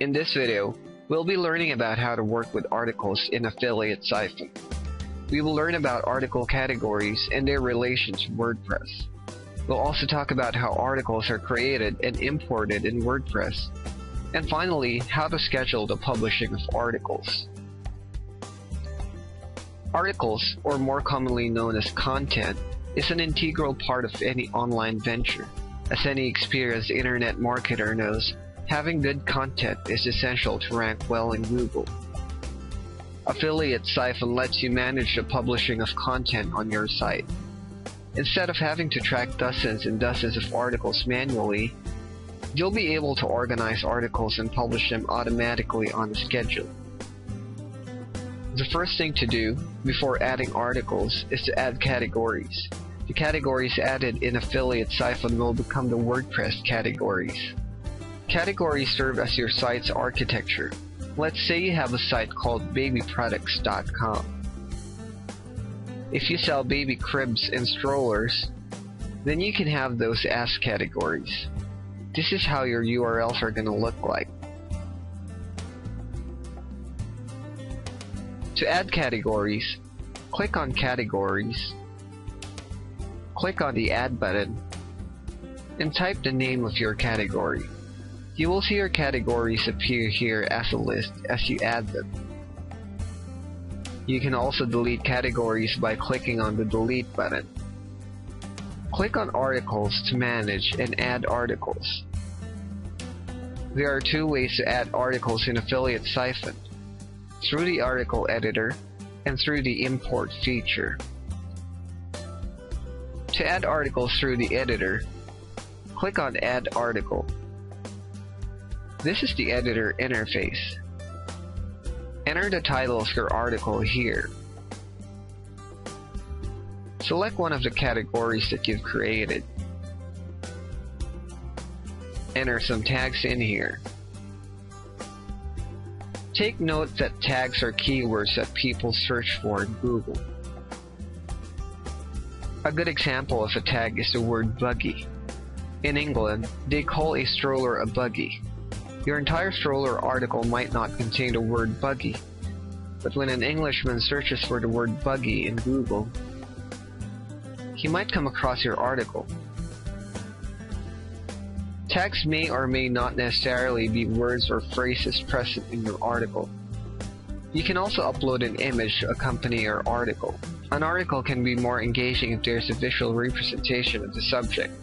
In this video, we'll be learning about how to work with articles in Affiliate Siphon. We will learn about article categories and their relation to WordPress. We'll also talk about how articles are created and imported in WordPress. And finally, how to schedule the publishing of articles. Articles, or more commonly known as content, is an integral part of any online venture. As any experienced internet marketer knows, having good content is essential to rank well in Google. Affiliate Siphon lets you manage the publishing of content on your site. Instead of having to track dozens and dozens of articles manually, you'll be able to organize articles and publish them automatically on a schedule. The first thing to do before adding articles is to add categories. The categories added in Affiliate Siphon will become the WordPress categories. Categories serve as your site's architecture. Let's say you have a site called babyproducts.com. If you sell baby cribs and strollers, then you can have those as categories. This is how your URLs are going to look like. To add categories, click on Categories, click on the Add button, and type the name of your category. You will see your categories appear here as a list as you add them. You can also delete categories by clicking on the Delete button. Click on Articles to manage and add articles. There are two ways to add articles in Affiliate Siphon: through the article editor and through the import feature. To add articles through the editor, click on Add Article. This is the editor interface. Enter the title of your article here. Select one of the categories that you've created. Enter some tags in here. Take note that tags are keywords that people search for in Google. A good example of a tag is the word buggy. In England, they call a stroller a buggy. Your entire stroller article might not contain the word buggy, but when an Englishman searches for the word buggy in Google, he might come across your article. Tags may or may not necessarily be words or phrases present in your article. You can also upload an image to accompany your article. An article can be more engaging if there's a visual representation of the subject.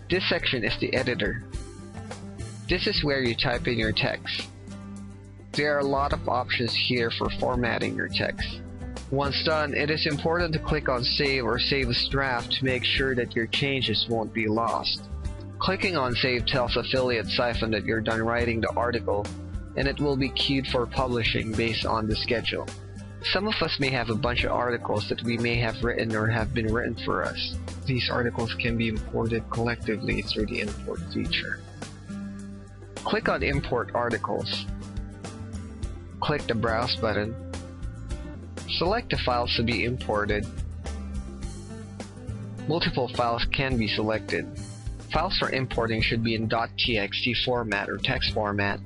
This section is the editor. This is where you type in your text. There are a lot of options here for formatting your text. Once done, it is important to click on Save or Save as Draft to make sure that your changes won't be lost. Clicking on Save tells Affiliate Siphon that you're done writing the article, and it will be queued for publishing based on the schedule. Some of us may have a bunch of articles that we may have written or have been written for us. These articles can be imported collectively through the import feature. Click on Import Articles. Click the Browse button. Select the files to be imported. Multiple files can be selected. Files for importing should be in .txt format or text format,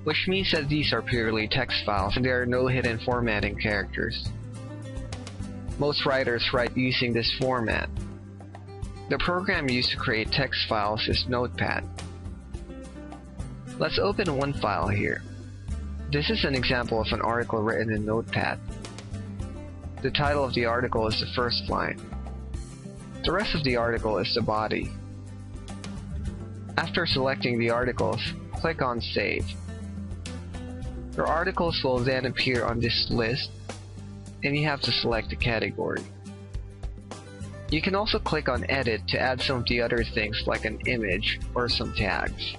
which means that these are purely text files and there are no hidden formatting characters. Most writers write using this format. The program used to create text files is Notepad. Let's open one file here. This is an example of an article written in Notepad. The title of the article is the first line. The rest of the article is the body. After selecting the articles, click on Save. Your articles will then appear on this list, and you have to select a category. You can also click on Edit to add some of the other things like an image or some tags.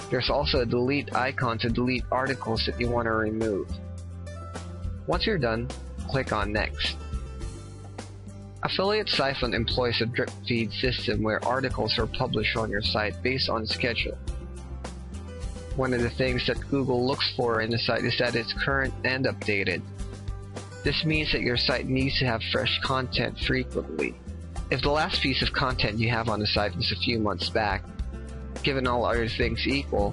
There's also a delete icon to delete articles that you want to remove. Once you're done, click on Next. Affiliate Siphon employs a drip feed system where articles are published on your site based on schedule. One of the things that Google looks for in a site is that it's current and updated. This means that your site needs to have fresh content frequently. If the last piece of content you have on the site was a few months back, given all other things equal,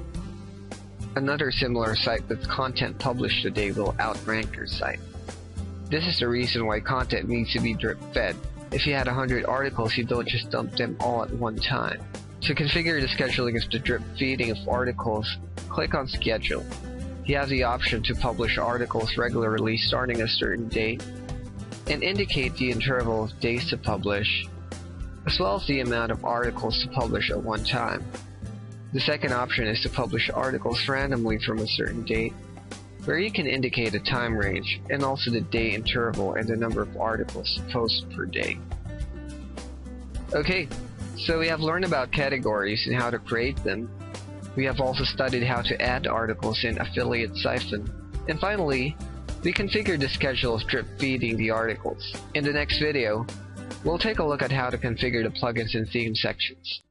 Another similar site with content published today will outrank your site. This is the reason why content needs to be drip-fed. If you had 100 articles, you don't just dump them all at one time. To configure the scheduling of the drip feeding of articles, click on Schedule. You have the option to publish articles regularly starting a certain date, and indicate the interval of days to publish, as well as the amount of articles to publish at one time. The second option is to publish articles randomly from a certain date, where you can indicate a time range, and also the day interval and the number of articles to post per day. Okay, so we have learned about categories and how to create them. We have also studied how to add articles in Affiliate Siphon. And finally, we configured the schedule of drip feeding the articles. In the next video, we'll take a look at how to configure the plugins and theme sections.